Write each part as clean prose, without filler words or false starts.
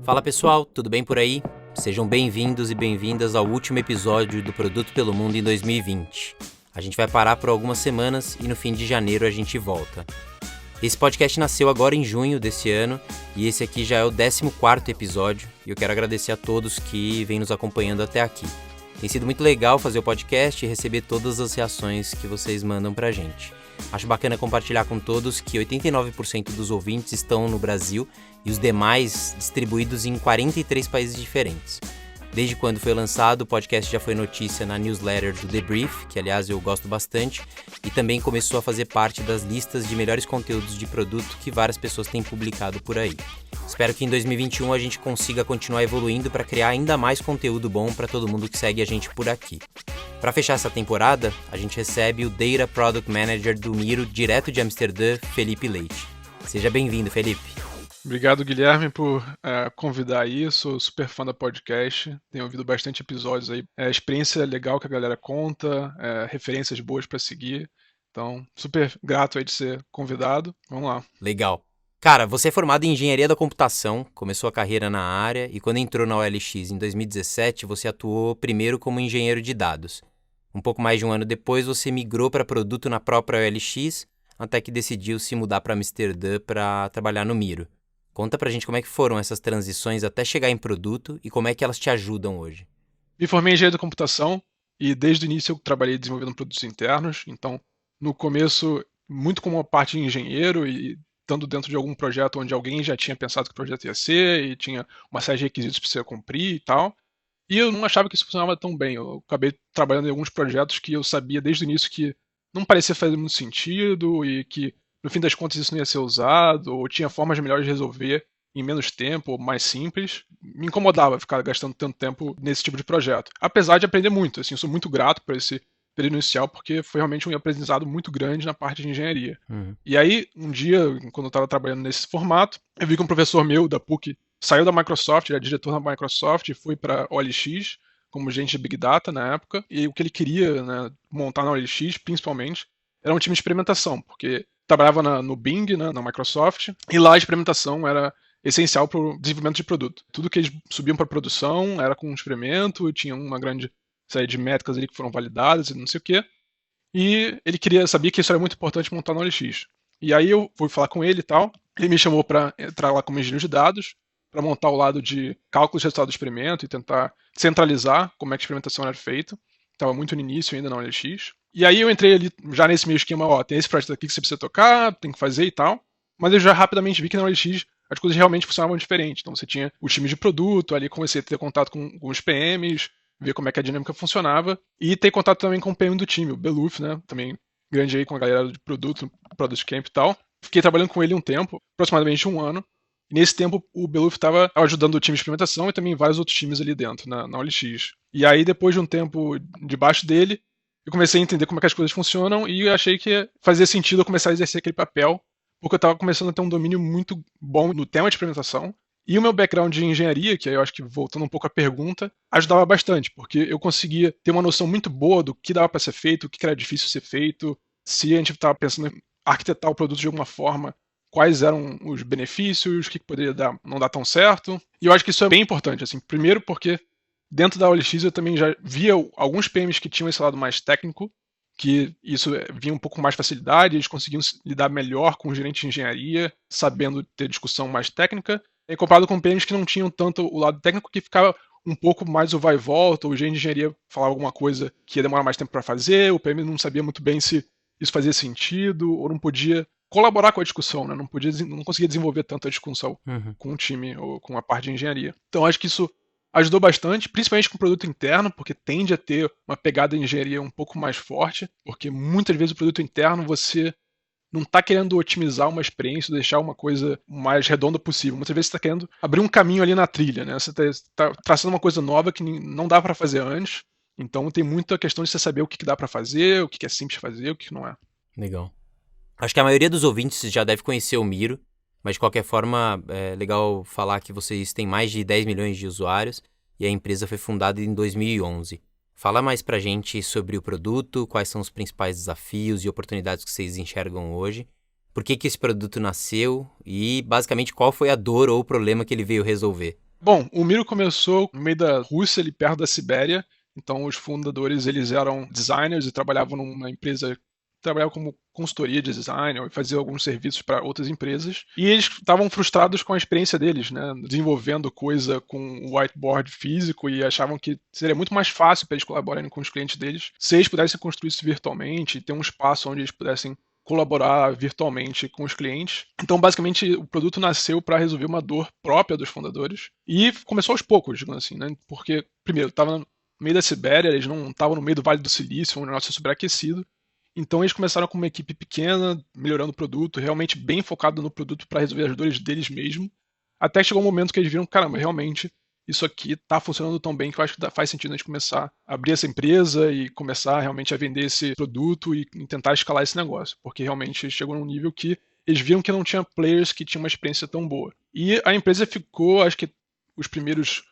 Fala pessoal, tudo bem por aí? Sejam bem-vindos e bem-vindas ao último episódio do Produto pelo Mundo em 2020. A gente vai parar por algumas semanas e no fim de janeiro a gente volta. Esse podcast nasceu agora em junho desse ano e esse aqui já é o 14º episódio e eu quero agradecer a todos que vêm nos acompanhando até aqui. Tem sido muito legal fazer o podcast e receber todas as reações que vocês mandam pra gente. Acho bacana compartilhar com todos que 89% dos ouvintes estão no Brasil e os demais distribuídos em 43 países diferentes. Desde quando foi lançado, o podcast já foi notícia na newsletter do The Brief, que aliás eu gosto bastante, e também começou a fazer parte das listas de melhores conteúdos de produto que várias pessoas têm publicado por aí. Espero que em 2021 a gente consiga continuar evoluindo para criar ainda mais conteúdo bom para todo mundo que segue a gente por aqui. Para fechar essa temporada, a gente recebe o Data Product Manager do Miro, direto de Amsterdã, Felipe Leite. Seja bem-vindo, Felipe. Obrigado, Guilherme, por convidar aí. Sou super fã da podcast, tenho ouvido bastante episódios aí. Experiência legal que a galera conta, referências boas para seguir. Então, super grato aí de ser convidado. Vamos lá. Legal. Cara, você é formado em Engenharia da Computação, começou a carreira na área e quando entrou na OLX em 2017, você atuou primeiro como engenheiro de dados. Um pouco mais de um ano depois, você migrou para produto na própria OLX, até que decidiu se mudar para Amsterdã para trabalhar no Miro. Conta pra gente como é que foram essas transições até chegar em produto e como é que elas te ajudam hoje. Me formei em Engenharia da Computação e desde o início eu trabalhei desenvolvendo produtos internos. Então, no começo, muito como uma parte de engenheiro e estando dentro de algum projeto onde alguém já tinha pensado que o projeto ia ser e tinha uma série de requisitos para você cumprir e tal. E eu não achava que isso funcionava tão bem. Eu acabei trabalhando em alguns projetos que eu sabia desde o início que não parecia fazer muito sentido e que, no fim das contas, isso não ia ser usado ou tinha formas melhores de resolver em menos tempo ou mais simples. Me incomodava ficar gastando tanto tempo nesse tipo de projeto. Apesar de aprender muito. Assim, eu sou muito grato por esse período inicial porque foi realmente um aprendizado muito grande na parte de engenharia. E aí, um dia, quando eu estava trabalhando nesse formato, eu vi que um professor meu da PUC saiu da Microsoft, era diretor da Microsoft e foi para a OLX como gerente de Big Data na época. E o que ele queria, né, montar na OLX, principalmente, era um time de experimentação, porque trabalhava no Bing, né, na Microsoft, e lá a experimentação era essencial para o desenvolvimento de produto. Tudo que eles subiam para produção era com um experimento, tinha uma grande série de métricas ali que foram validadas e não sei o quê. E ele sabia que isso era muito importante montar no OLX. E aí eu fui falar com ele e tal. Ele me chamou para entrar lá como engenheiro de dados, para montar o lado de cálculo de resultado do experimento e tentar centralizar como é que a experimentação era feita. Estava muito no início ainda na OLX. E aí eu entrei ali já nesse meio esquema, ó, tem esse projeto aqui que você precisa tocar, tem que fazer e tal. Mas eu já rapidamente vi que na OLX as coisas realmente funcionavam diferente. Então você tinha o time de produto, ali comecei a ter contato com os PMs, ver como é que a dinâmica funcionava e ter contato também com o PM do time, o Beluf, né, também grande aí com a galera de produto, Product Camp e tal. Fiquei trabalhando com ele um tempo, aproximadamente um ano. E nesse tempo o Beluf estava ajudando o time de experimentação e também vários outros times ali dentro, na OLX. E aí depois de um tempo debaixo dele, eu comecei a entender como é que as coisas funcionam e eu achei que fazia sentido eu começar a exercer aquele papel, porque eu estava começando a ter um domínio muito bom no tema de experimentação. E o meu background de engenharia, que aí eu acho que voltando um pouco à pergunta, ajudava bastante, porque eu conseguia ter uma noção muito boa do que dava para ser feito, o que era difícil ser feito, se a gente estava pensando em arquitetar o produto de alguma forma, quais eram os benefícios, o que poderia não dar tão certo. E eu acho que isso é bem importante, assim, primeiro porque dentro da OLX eu também já via alguns PMs que tinham esse lado mais técnico, que isso vinha um pouco mais facilidade, eles conseguiam lidar melhor com o gerente de engenharia, sabendo ter discussão mais técnica, e comparado com PMs que não tinham tanto o lado técnico, que ficava um pouco mais o vai e volta, o gerente de engenharia falava alguma coisa que ia demorar mais tempo para fazer, o PM não sabia muito bem se isso fazia sentido, ou não podia colaborar com a discussão, né? Não conseguia desenvolver tanto a discussão com o time ou com a parte de engenharia. Então acho que isso ajudou bastante, principalmente com o produto interno, porque tende a ter uma pegada de engenharia um pouco mais forte, porque muitas vezes o produto interno você não está querendo otimizar uma experiência, deixar uma coisa mais redonda possível. Muitas vezes você está querendo abrir um caminho ali na trilha, né? Você está traçando uma coisa nova que não dá para fazer antes. Então tem muita questão de você saber o que dá para fazer, o que é simples fazer, o que não é. Legal. Acho que a maioria dos ouvintes já deve conhecer o Miro, mas de qualquer forma é legal falar que vocês têm mais de 10 milhões de usuários e a empresa foi fundada em 2011. Fala mais pra gente sobre o produto, quais são os principais desafios e oportunidades que vocês enxergam hoje, por que esse produto nasceu e, basicamente, qual foi a dor ou o problema que ele veio resolver. Bom, o Miro começou no meio da Rússia, ali perto da Sibéria. Então, os fundadores, eles eram designers e trabalhavam numa empresa, trabalhavam como consultoria de design ou faziam alguns serviços para outras empresas. E eles estavam frustrados com a experiência deles, né, desenvolvendo coisa com o whiteboard físico e achavam que seria muito mais fácil para eles colaborarem com os clientes deles se eles pudessem construir isso virtualmente e ter um espaço onde eles pudessem colaborar virtualmente com os clientes. Então, basicamente, o produto nasceu para resolver uma dor própria dos fundadores e começou aos poucos, digamos assim, né? Porque, primeiro, estava no meio da Sibéria, eles não estavam no meio do Vale do Silício, um negócio superaquecido. Então, eles começaram com uma equipe pequena, melhorando o produto, realmente bem focado no produto para resolver as dores deles mesmo. Até que chegou um momento que eles viram, caramba, realmente isso aqui está funcionando tão bem que eu acho que faz sentido a gente começar a abrir essa empresa e começar realmente a vender esse produto e tentar escalar esse negócio, porque realmente chegou num nível que eles viram que não tinha players que tinham uma experiência tão boa. E a empresa ficou, acho que os primeiros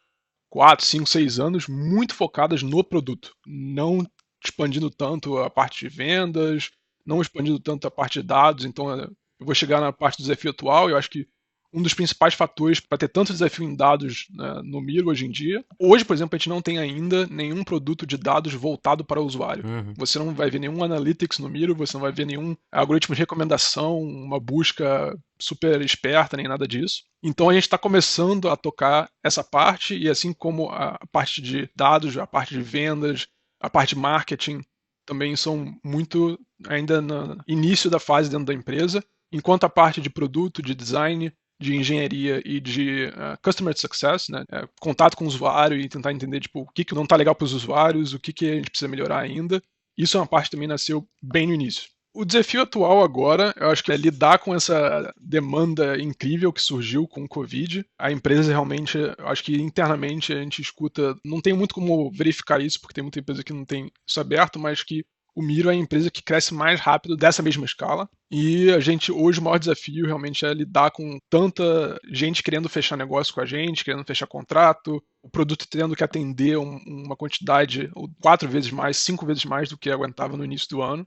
4, 5, 6 anos muito focadas no produto, não expandindo tanto a parte de vendas, não expandindo tanto a parte de dados. Então eu vou chegar na parte do desafio atual, eu acho que um dos principais fatores para ter tanto desafio em dados, né, no Miro hoje em dia. Hoje, por exemplo, a gente não tem ainda nenhum produto de dados voltado para o usuário. Você não vai ver nenhum analytics no Miro, você não vai ver nenhum algoritmo de recomendação, uma busca super esperta, nem nada disso. Então a gente está começando a tocar essa parte, e assim como a parte de dados, a parte de vendas, a parte de marketing, também são muito ainda no início da fase dentro da empresa, enquanto a parte de produto, de design, de engenharia e de customer success, né, contato com o usuário e tentar entender tipo, o que não está legal para os usuários, o que a gente precisa melhorar ainda. Isso é uma parte que também nasceu bem no início. O desafio atual agora, eu acho que é lidar com essa demanda incrível que surgiu com o Covid. A empresa realmente, eu acho que internamente a gente escuta, não tem muito como verificar isso, porque tem muita empresa que não tem isso aberto, mas que o Miro é a empresa que cresce mais rápido dessa mesma escala. E a gente, hoje, o maior desafio realmente é lidar com tanta gente querendo fechar negócio com a gente, querendo fechar contrato, o produto tendo que atender uma quantidade 4 vezes mais, 5 vezes mais do que aguentava no início do ano.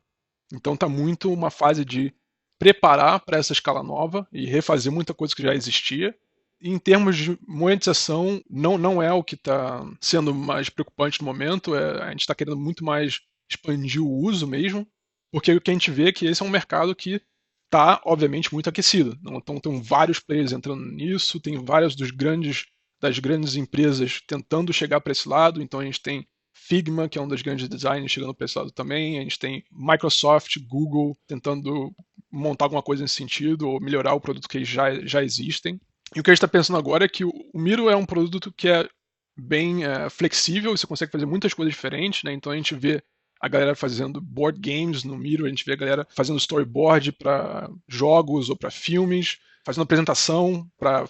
Então está muito uma fase de preparar para essa escala nova e refazer muita coisa que já existia. E em termos de monetização, não é o que está sendo mais preocupante no momento. A gente está querendo muito mais expandir o uso mesmo, porque o que a gente vê é que esse é um mercado que está, obviamente, muito aquecido. Então tem vários players entrando nisso, tem várias das grandes empresas tentando chegar para esse lado. Então a gente tem Figma, que é um dos grandes designers, chegando para esse lado também. A gente tem Microsoft, Google, tentando montar alguma coisa nesse sentido, ou melhorar o produto que já existem. E o que a gente está pensando agora é que o Miro é um produto que é bem flexível, você consegue fazer muitas coisas diferentes, né? Então a gente vê a galera fazendo board games no Miro, a gente vê a galera fazendo storyboard para jogos ou para filmes, fazendo apresentação,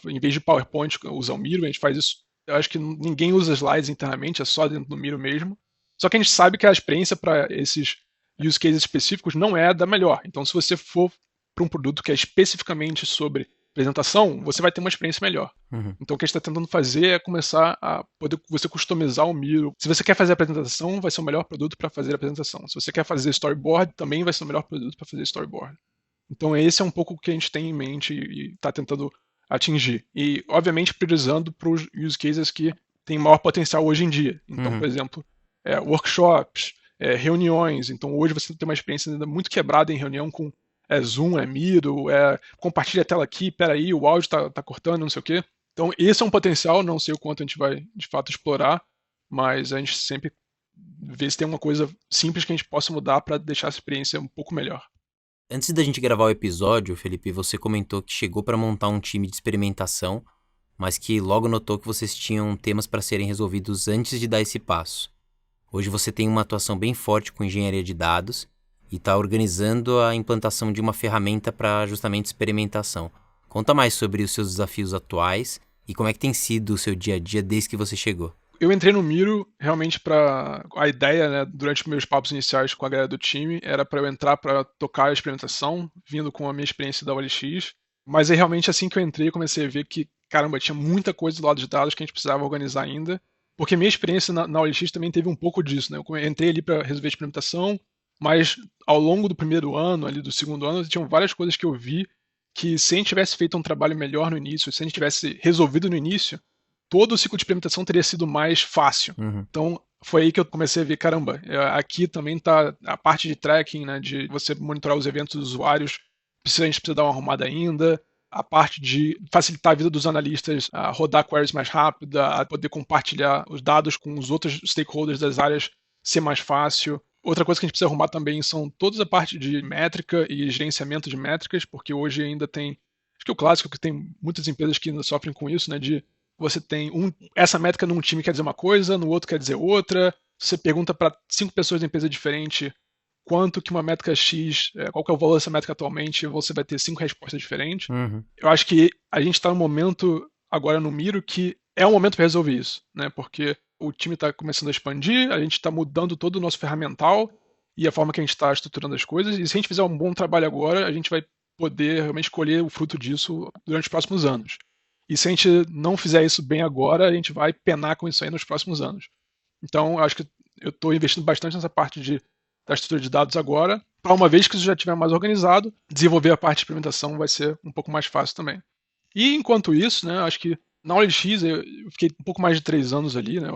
em vez de PowerPoint, usar o Miro, a gente faz isso. Eu acho que ninguém usa slides internamente, é só dentro do Miro mesmo. Só que a gente sabe que a experiência para esses use cases específicos não é da melhor. Então, se você for para um produto que é especificamente sobre apresentação, você vai ter uma experiência melhor. Então, o que a gente está tentando fazer é começar a poder você customizar o Miro. Se você quer fazer a apresentação, vai ser o melhor produto para fazer a apresentação. Se você quer fazer storyboard, também vai ser o melhor produto para fazer storyboard. Então, esse é um pouco o que a gente tem em mente e está tentando atingir. E, obviamente, priorizando para os use cases que têm maior potencial hoje em dia. Então, por exemplo, workshops, reuniões. Então, hoje você tem uma experiência ainda muito quebrada em reunião com Zoom, Miro, compartilha a tela aqui, peraí, o áudio tá cortando, não sei o quê. Então, esse é um potencial, não sei o quanto a gente vai, de fato, explorar, mas a gente sempre vê se tem uma coisa simples que a gente possa mudar para deixar a experiência um pouco melhor. Antes da gente gravar o episódio, Felipe, você comentou que chegou para montar um time de experimentação, mas que logo notou que vocês tinham temas para serem resolvidos antes de dar esse passo. Hoje você tem uma atuação bem forte com engenharia de dados e está organizando a implantação de uma ferramenta para justamente experimentação. Conta mais sobre os seus desafios atuais e como é que tem sido o seu dia a dia desde que você chegou. Eu entrei no Miro realmente para a ideia, né, durante meus papos iniciais com a galera do time, era para eu entrar para tocar a experimentação, vindo com a minha experiência da OLX. Mas é realmente assim que eu entrei, comecei a ver que, caramba, tinha muita coisa do lado de dados que a gente precisava organizar ainda. Porque minha experiência na OLX também teve um pouco disso, né? Eu entrei ali para resolver a experimentação, mas ao longo do primeiro ano, ali do segundo ano, tinham várias coisas que eu vi que se a gente tivesse feito um trabalho melhor no início, se a gente tivesse resolvido no início, todo o ciclo de implementação teria sido mais fácil. Então, foi aí que eu comecei a ver, caramba, aqui também está a parte de tracking, né, de você monitorar os eventos dos usuários, a gente precisa dar uma arrumada ainda, a parte de facilitar a vida dos analistas, a rodar queries mais rápido, a poder compartilhar os dados com os outros stakeholders das áreas ser mais fácil. Outra coisa que a gente precisa arrumar também são toda a parte de métrica e gerenciamento de métricas, porque hoje ainda tem, acho que é o clássico que tem muitas empresas que ainda sofrem com isso, né, de você tem essa métrica num time quer dizer uma coisa, no outro quer dizer outra, você pergunta para 5 pessoas da empresa diferente quanto que uma métrica X, qual que é o valor dessa métrica atualmente, você vai ter 5 respostas diferentes. Eu acho que a gente está no momento agora no Miro que é o momento para resolver isso, né? Porque o time está começando a expandir, a gente está mudando todo o nosso ferramental e a forma que a gente está estruturando as coisas, e se a gente fizer um bom trabalho agora, a gente vai poder realmente colher o fruto disso durante os próximos anos. E se a gente não fizer isso bem agora, a gente vai penar com isso aí nos próximos anos. Então, eu acho que eu estou investindo bastante nessa parte da estrutura de dados agora, para uma vez que isso já estiver mais organizado, desenvolver a parte de implementação vai ser um pouco mais fácil também. E enquanto isso, né, acho que na OLX eu fiquei um pouco mais de 3 anos ali, né,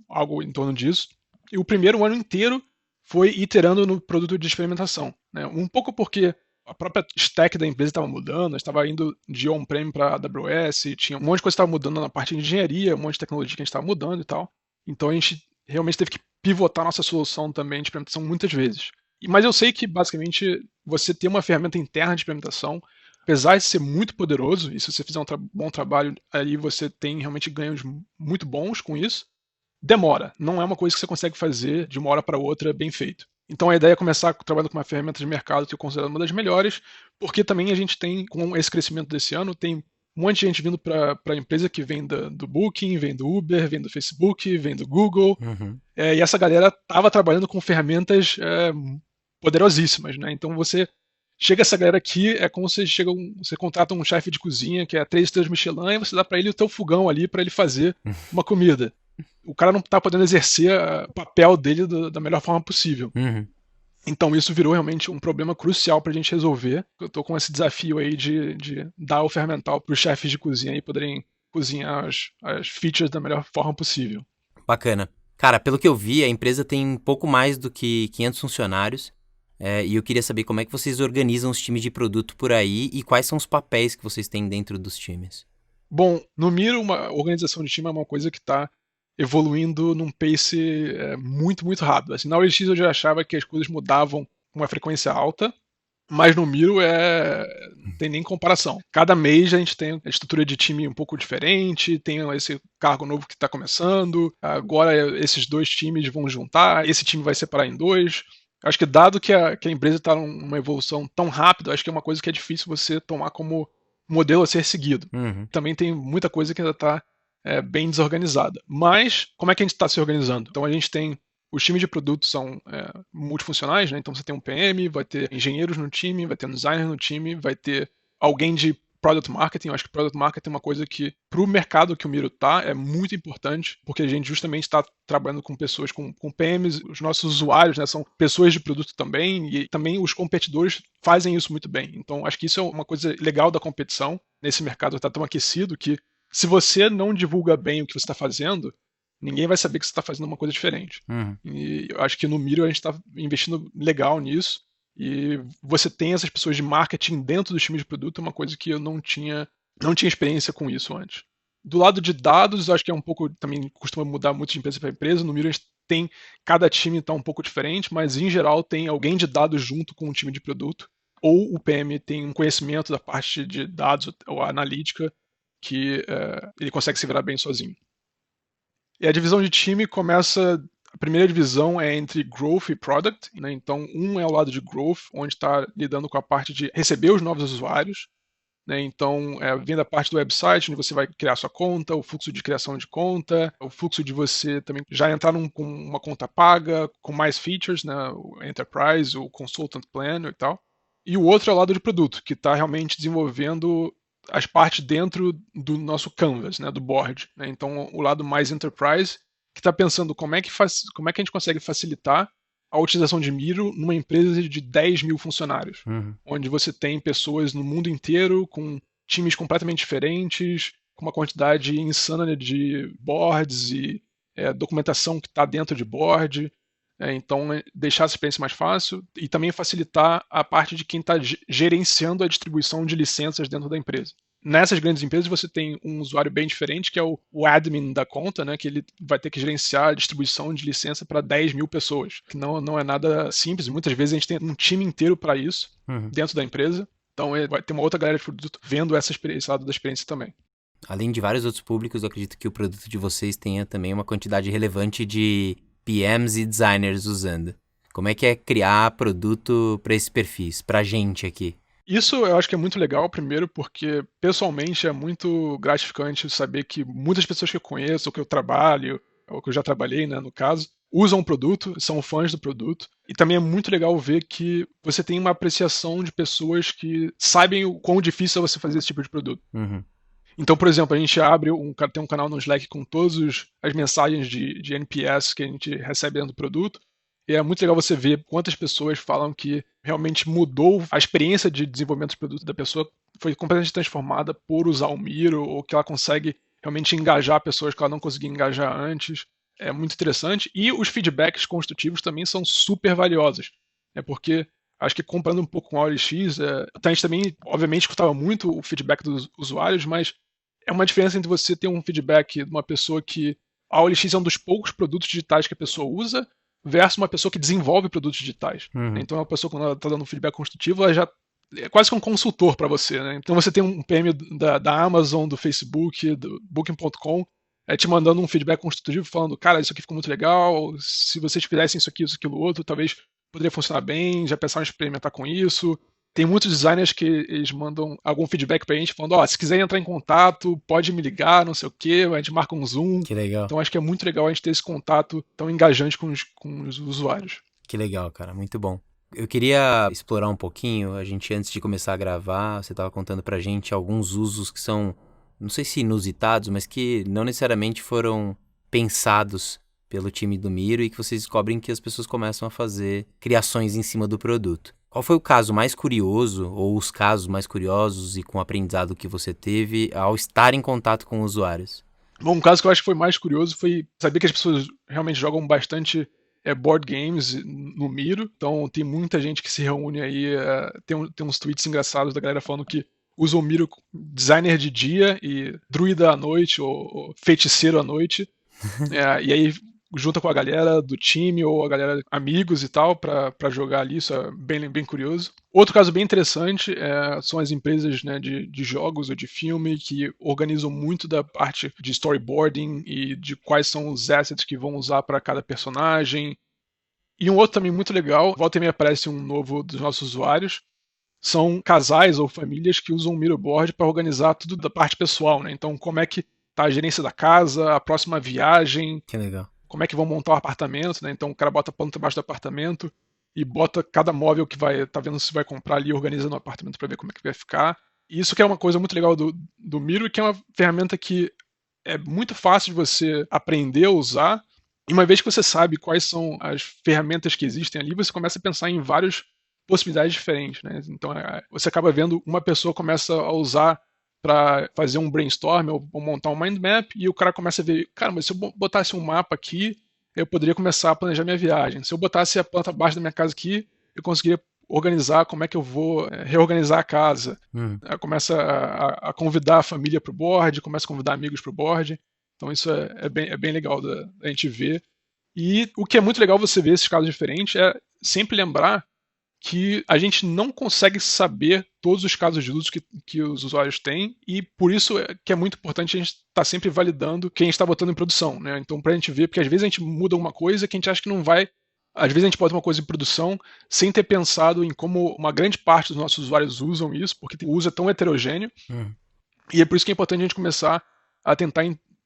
algo em torno disso. E o primeiro ano inteiro foi iterando no produto de experimentação. Né, um pouco porque a própria stack da empresa estava mudando, estava indo de on-prem para AWS, tinha um monte de coisa que estava mudando na parte de engenharia, um monte de tecnologia que a gente estava mudando e tal. Então a gente realmente teve que pivotar nossa solução também de implementação muitas vezes. Mas eu sei que, basicamente, você ter uma ferramenta interna de implementação, apesar de ser muito poderoso, e se você fizer um bom trabalho, aí você tem realmente ganhos muito bons com isso, demora. Não é uma coisa que você consegue fazer de uma hora para outra bem feito. Então a ideia é começar trabalhando com uma ferramenta de mercado que eu considero uma das melhores, porque também a gente tem, com esse crescimento desse ano, tem um monte de gente vindo para a empresa que vem do Booking, vem do Uber, vem do Facebook, vem do Google. E essa galera estava trabalhando com ferramentas poderosíssimas, né? Então você chega essa galera aqui, é como você você contrata um chefe de cozinha que é 3 estrelas Michelin e você dá para ele o teu fogão ali para ele fazer uma comida. O cara não está podendo exercer o papel dele da melhor forma possível. Então isso virou realmente um problema crucial para a gente resolver. Eu estou com esse desafio aí de dar o ferramental para os chefes de cozinha e poderem cozinhar as features da melhor forma possível. Bacana. Cara, pelo que eu vi, a empresa tem um pouco mais do que 500 funcionários. E eu queria saber como é que vocês organizam os times de produto por aí e quais são os papéis que vocês têm dentro dos times. Bom, no Miro, uma organização de time é uma coisa que está evoluindo num pace muito, muito rápido. Assim, na OLX eu já achava que as coisas mudavam com uma frequência alta, mas no Miro não tem nem comparação. Cada mês a gente tem a estrutura de time um pouco diferente, tem esse cargo novo que está começando, agora esses 2 times vão juntar, esse time vai separar em 2. Acho que dado que a empresa está numa evolução tão rápida, acho que é uma coisa que é difícil você tomar como modelo a ser seguido. Também tem muita coisa que ainda está bem desorganizada. Mas, como é que a gente está se organizando? Então, a gente tem os times de produto são multifuncionais, né? Então, você tem um PM, vai ter engenheiros no time, vai ter um designer no time, vai ter alguém de Product Marketing. Eu acho que Product Marketing é uma coisa que, para o mercado que o Miro está, é muito importante, porque a gente justamente está trabalhando com pessoas, com PMs, os nossos usuários, né, são pessoas de produto também, e também os competidores fazem isso muito bem. Então, acho que isso é uma coisa legal da competição, nesse mercado está tão aquecido, que se você não divulga bem o que você está fazendo, ninguém vai saber que você está fazendo uma coisa diferente. E eu acho que no Miro a gente está investindo legal nisso. E você tem essas pessoas de marketing dentro do time de produto, é uma coisa que eu não tinha experiência com isso antes. Do lado de dados, eu acho que é um pouco, também costuma mudar muito de empresa para empresa. No Miro a gente tem, cada time está um pouco diferente, mas em geral tem alguém de dados junto com o time de produto. Ou o PM tem um conhecimento da parte de dados ou analítica que ele consegue se virar bem sozinho. E a divisão de time começa. A primeira divisão é entre Growth e Product, né? Então, um é o lado de Growth, onde está lidando com a parte de receber os novos usuários, né? Então, vem da parte do website, onde você vai criar sua conta, o fluxo de criação de conta, o fluxo de você também já entrar com uma conta paga, com mais features, né? O Enterprise, o Consultant Plan e tal. E o outro é o lado de produto, que está realmente desenvolvendo as partes dentro do nosso canvas, né? Do board, né? Então, o lado mais Enterprise, que está pensando como é que a gente consegue facilitar a utilização de Miro numa empresa de 10 mil funcionários, onde você tem pessoas no mundo inteiro com times completamente diferentes, com uma quantidade insana de boards e documentação que está dentro de board. Então, deixar essa experiência mais fácil e também facilitar a parte de quem está gerenciando a distribuição de licenças dentro da empresa. Nessas grandes empresas, você tem um usuário bem diferente, que é o admin da conta, né, que ele vai ter que gerenciar a distribuição de licença para 10 mil pessoas, que não é nada simples. Muitas vezes a gente tem um time inteiro para isso dentro da empresa. Então, vai ter uma outra galera de produto vendo esse lado da experiência também. Além de vários outros públicos, eu acredito que o produto de vocês tenha também uma quantidade relevante de PMs e designers usando. Como é que é criar produto para esses perfis, para gente aqui? Isso eu acho que é muito legal, primeiro, porque pessoalmente é muito gratificante saber que muitas pessoas que eu conheço, ou que eu trabalho, ou que eu já trabalhei, né, no caso, usam o produto, são fãs do produto. E também é muito legal ver que você tem uma apreciação de pessoas que sabem o quão difícil é você fazer esse tipo de produto. Então, por exemplo, a gente tem um canal no Slack com todas as mensagens de NPS que a gente recebe dentro do produto. E é muito legal você ver quantas pessoas falam que realmente mudou a experiência de desenvolvimento do produto da pessoa, foi completamente transformada por usar o Miro, ou que ela consegue realmente engajar pessoas que ela não conseguia engajar antes. É muito interessante. E os feedbacks construtivos também são super valiosos. Porque acho que comparando um pouco com a OLX, a gente também, obviamente, escutava muito o feedback dos usuários, mas é uma diferença entre você ter um feedback de uma pessoa que a OLX é um dos poucos produtos digitais que a pessoa usa, versus uma pessoa que desenvolve produtos digitais. Então, uma pessoa, quando ela está dando um feedback construtivo, ela já é quase que um consultor para você, né? Então, você tem um PM da Amazon, do Facebook, do Booking.com, te mandando um feedback construtivo, falando, cara, isso aqui ficou muito legal, se vocês fizessem isso aqui, isso, aquilo, outro, talvez poderia funcionar bem, já pensaram em experimentar com isso. Tem muitos designers que eles mandam algum feedback pra gente, falando, se quiser entrar em contato, pode me ligar, não sei o quê, a gente marca um Zoom. Que legal. Então acho que é muito legal a gente ter esse contato tão engajante com os usuários. Que legal, cara, muito bom. Eu queria explorar um pouquinho, antes de começar a gravar, você estava contando pra gente alguns usos que são, não sei se inusitados, mas que não necessariamente foram pensados pelo time do Miro e que vocês descobrem que as pessoas começam a fazer criações em cima do produto. Qual foi o caso mais curioso, ou os casos mais curiosos e com o aprendizado que você teve ao estar em contato com usuários? Bom, um caso que eu acho que foi mais curioso foi saber que as pessoas realmente jogam bastante board games no Miro. Então tem muita gente que se reúne aí, tem uns tweets engraçados da galera falando que usa o Miro designer de dia e druida à noite, ou feiticeiro à noite. E aí junta com a galera do time ou a galera amigos e tal pra jogar ali, isso é bem curioso. Outro caso bem interessante são as empresas, né, de jogos ou de filme que organizam muito da parte de storyboarding e de quais são os assets que vão usar para cada personagem. E um outro também muito legal, volta e meia aparece um novo dos nossos usuários, são casais ou famílias que usam o Miro Board para organizar tudo da parte pessoal, né? Então como é que tá a gerência da casa, a próxima viagem. Que legal. Como é que vão montar o apartamento, né? Então o cara bota a planta embaixo do apartamento e bota cada móvel que tá vendo se vai comprar ali, organiza no apartamento para ver como é que vai ficar. E isso que é uma coisa muito legal do Miro, que é uma ferramenta que é muito fácil de você aprender a usar. E uma vez que você sabe quais são as ferramentas que existem ali, você começa a pensar em várias possibilidades diferentes, né? Então você acaba vendo uma pessoa começa a usar para fazer um brainstorm ou montar um mind map, e o cara começa a ver, cara, mas se eu botasse um mapa aqui, eu poderia começar a planejar minha viagem. Se eu botasse a planta abaixo da minha casa aqui, eu conseguiria organizar como é que eu vou reorganizar a casa. Começa a convidar a família para o board, começa a convidar amigos para o board. Então isso é bem legal da gente ver. E o que é muito legal você ver esses casos diferentes é sempre lembrar que a gente não consegue saber todos os casos de uso que os usuários têm, e por isso que é muito importante a gente estar sempre validando quem está botando em produção, né? Então, para a gente ver, porque às vezes a gente muda alguma coisa que a gente acha que não vai. Às vezes a gente bota uma coisa em produção sem ter pensado em como uma grande parte dos nossos usuários usam isso, porque o uso é tão heterogêneo. E é por isso que é importante a gente começar a tentar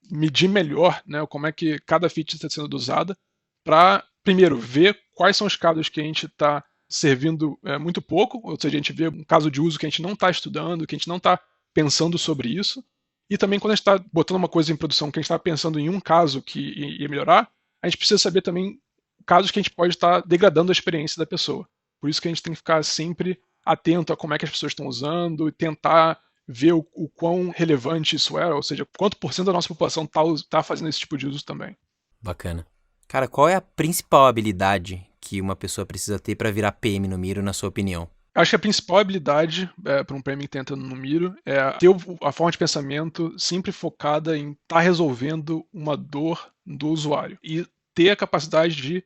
medir melhor, né, como é que cada feature está sendo usada, para, primeiro, ver quais são os casos que a gente está servindo muito pouco, ou seja, a gente vê um caso de uso que a gente não está estudando, que a gente não está pensando sobre isso, e também quando a gente está botando uma coisa em produção que a gente está pensando em um caso que ia melhorar, a gente precisa saber também casos que a gente pode estar degradando a experiência da pessoa. Por isso que a gente tem que ficar sempre atento a como é que as pessoas estão usando e tentar ver o quão relevante isso é, ou seja, quanto por cento da nossa população tá fazendo esse tipo de uso também. Bacana. Cara, qual é a principal habilidade que uma pessoa precisa ter para virar PM no Miro, na sua opinião? Acho que a principal habilidade para um PM que está entrando no Miro é ter a forma de pensamento sempre focada em estar resolvendo uma dor do usuário e ter a capacidade de,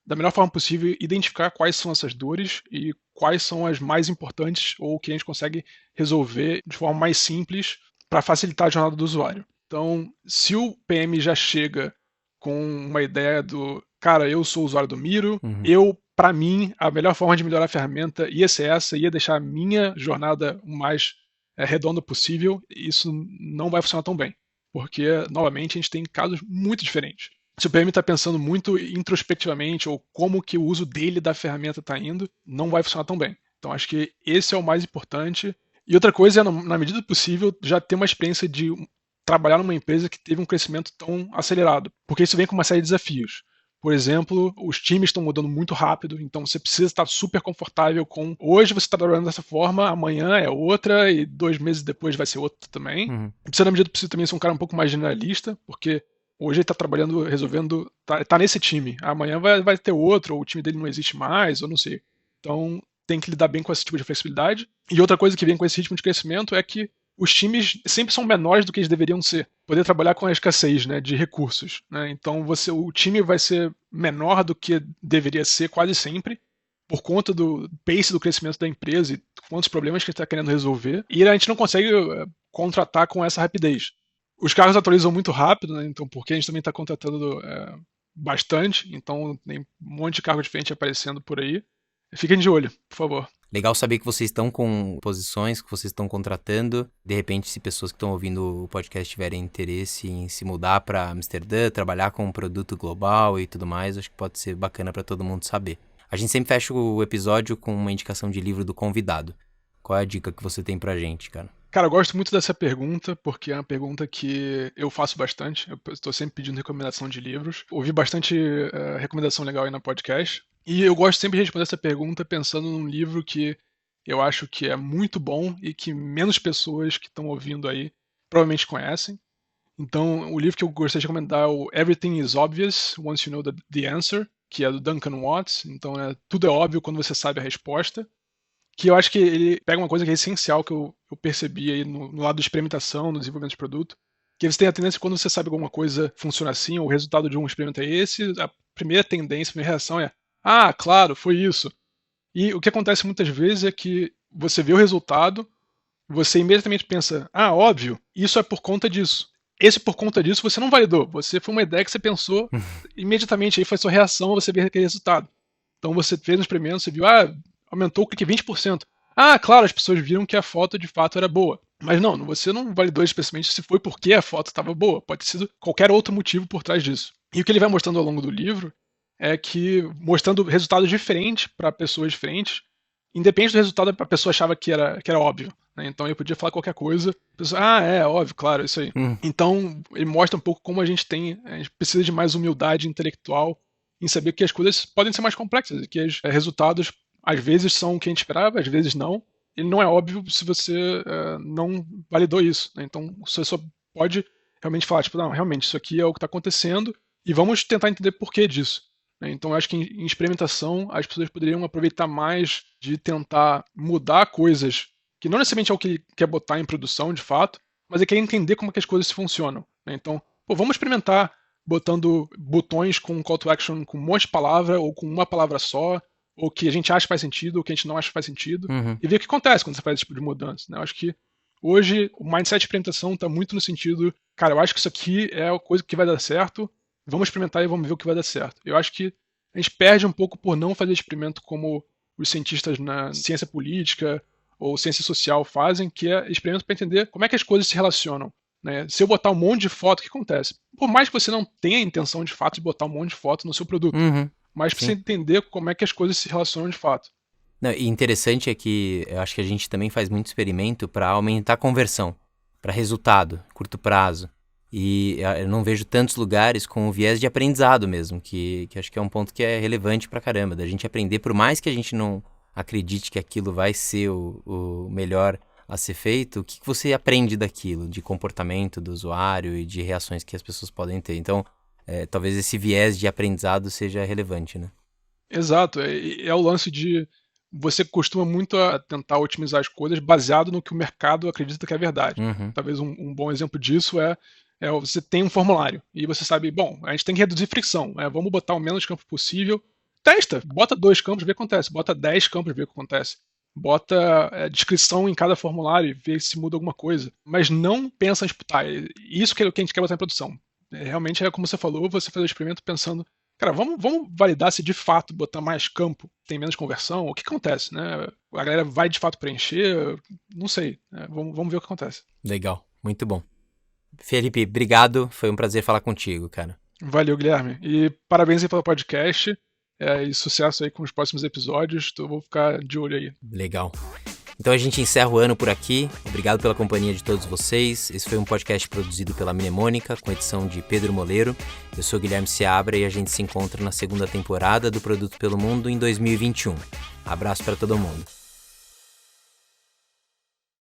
da melhor forma possível, identificar quais são essas dores e quais são as mais importantes ou que a gente consegue resolver de forma mais simples para facilitar a jornada do usuário. Então, se o PM já chega com uma ideia do, cara, eu sou usuário do Miro, para mim, a melhor forma de melhorar a ferramenta ia ser essa, ia deixar a minha jornada o mais redonda possível, e isso não vai funcionar tão bem, porque, novamente, a gente tem casos muito diferentes. Se o PM está pensando muito introspectivamente ou como que o uso dele da ferramenta está indo, não vai funcionar tão bem. Então, acho que esse é o mais importante. E outra coisa é, na medida do possível, já ter uma experiência de trabalhar numa empresa que teve um crescimento tão acelerado, porque isso vem com uma série de desafios. Por exemplo, os times estão mudando muito rápido, então você precisa estar super confortável com hoje você está trabalhando dessa forma, amanhã é outra e 2 meses depois vai ser outra também. Precisa, na medida do possível, também ser um cara um pouco mais generalista, porque hoje ele está trabalhando, resolvendo, tá nesse time, amanhã vai ter outro, ou o time dele não existe mais, ou não sei. Então tem que lidar bem com esse tipo de flexibilidade. E outra coisa que vem com esse ritmo de crescimento é que os times sempre são menores do que eles deveriam ser. Poder trabalhar com a escassez, né, de recursos. Né? Então o time vai ser menor do que deveria ser quase sempre, por conta do pace do crescimento da empresa e quantos problemas que a gente está querendo resolver. E a gente não consegue contratar com essa rapidez. Os carros atualizam muito rápido, né? Então porque a gente também está contratando bastante, então tem um monte de carro diferente aparecendo por aí. Fiquem de olho, por favor. Legal saber que vocês estão com posições, que vocês estão contratando. De repente, se pessoas que estão ouvindo o podcast tiverem interesse em se mudar para Amsterdã, trabalhar com um produto global e tudo mais, acho que pode ser bacana para todo mundo saber. A gente sempre fecha o episódio com uma indicação de livro do convidado. Qual é a dica que você tem pra gente, cara? Cara, eu gosto muito dessa pergunta, porque é uma pergunta que eu faço bastante. Eu estou sempre pedindo recomendação de livros. Ouvi bastante recomendação legal aí na podcast. E eu gosto sempre de responder essa pergunta pensando num livro que eu acho que é muito bom e que menos pessoas que estão ouvindo aí provavelmente conhecem. Então, o livro que eu gostaria de recomendar é o Everything is Obvious Once You Know the Answer, que é do Duncan Watts. Então, tudo é óbvio quando você sabe a resposta. Que eu acho que ele pega uma coisa que é essencial que eu percebi aí no lado de experimentação, no desenvolvimento de produto, que você tem a tendência, quando você sabe que alguma coisa funciona assim, ou o resultado de um experimento é esse, a primeira tendência, a primeira reação é, ah, claro, foi isso. E o que acontece muitas vezes é que você vê o resultado, você imediatamente pensa, ah, óbvio, isso é por conta disso. Esse por conta disso você não validou, foi uma ideia que você pensou imediatamente, aí foi a sua reação, você vê aquele resultado. Então você fez um experimento, você viu, aumentou o clique 20%. Ah, claro, as pessoas viram que a foto de fato era boa. Mas não, você não validou especificamente se foi porque a foto estava boa. Pode ter sido qualquer outro motivo por trás disso. E o que ele vai mostrando ao longo do livro é que, mostrando resultados diferentes para pessoas diferentes, independente do resultado, a pessoa achava que era óbvio. Né? Então eu podia falar qualquer coisa, a pessoa, óbvio, claro, isso aí. Então ele mostra um pouco como a gente precisa de mais humildade intelectual em saber que as coisas podem ser mais complexas e que os resultados às vezes são o que a gente esperava, às vezes não. Ele não é óbvio se você não validou isso. Né? Então você só pode realmente falar, tipo, não, realmente, isso aqui é o que está acontecendo e vamos tentar entender por que disso. Né? Então eu acho que em experimentação as pessoas poderiam aproveitar mais de tentar mudar coisas que não necessariamente é o que ele quer botar em produção, de fato, mas é querer entender como é que as coisas funcionam. Né? Então, vamos experimentar botando botões com call to action com um monte de palavra ou com uma palavra só, ou que a gente acha que faz sentido, ou que a gente não acha que faz sentido, e ver o que acontece quando você faz esse tipo de mudança. Né? Eu acho que hoje o mindset de experimentação está muito no sentido, cara, eu acho que isso aqui é a coisa que vai dar certo, vamos experimentar e vamos ver o que vai dar certo. Eu acho que a gente perde um pouco por não fazer experimento como os cientistas na ciência política ou ciência social fazem, que é experimento para entender como é que as coisas se relacionam. Né? Se eu botar um monte de foto, o que acontece? Por mais que você não tenha a intenção de fato de botar um monte de foto no seu produto, mas precisa entender como é que as coisas se relacionam de fato. Não, e interessante é que eu acho que a gente também faz muito experimento para aumentar a conversão, para resultado, curto prazo. E eu não vejo tantos lugares com o viés de aprendizado mesmo, que acho que é um ponto que é relevante pra caramba, da gente aprender, por mais que a gente não acredite que aquilo vai ser o melhor a ser feito, o que você aprende daquilo, de comportamento do usuário e de reações que as pessoas podem ter. Então, talvez esse viés de aprendizado seja relevante, né? Exato, é o lance de você costuma muito a tentar otimizar as coisas baseado no que o mercado acredita que é verdade. Uhum. Talvez um bom exemplo disso é você tem um formulário e você sabe, bom, a gente tem que reduzir fricção, vamos botar o menos campo possível. Testa, bota 2 campos, vê o que acontece, bota 10 campos, vê o que acontece. Bota descrição em cada formulário e vê se muda alguma coisa. Mas não pensa em disputar. Isso que a gente quer botar em produção. Realmente é como você falou, você faz o experimento pensando, cara, vamos validar se de fato botar mais campo tem menos conversão, o que acontece, né? A galera vai de fato preencher, não sei, né? Vamos ver o que acontece. Legal, muito bom. Felipe, obrigado, foi um prazer falar contigo, cara. Valeu, Guilherme, e parabéns aí pelo podcast, e sucesso aí com os próximos episódios, eu vou ficar de olho aí. Legal. Então a gente encerra o ano por aqui. Obrigado pela companhia de todos vocês. Esse foi um podcast produzido pela Mnemônica, com edição de Pedro Moleiro. Eu sou Guilherme Seabra e a gente se encontra na segunda temporada do Produto pelo Mundo em 2021. Abraço para todo mundo.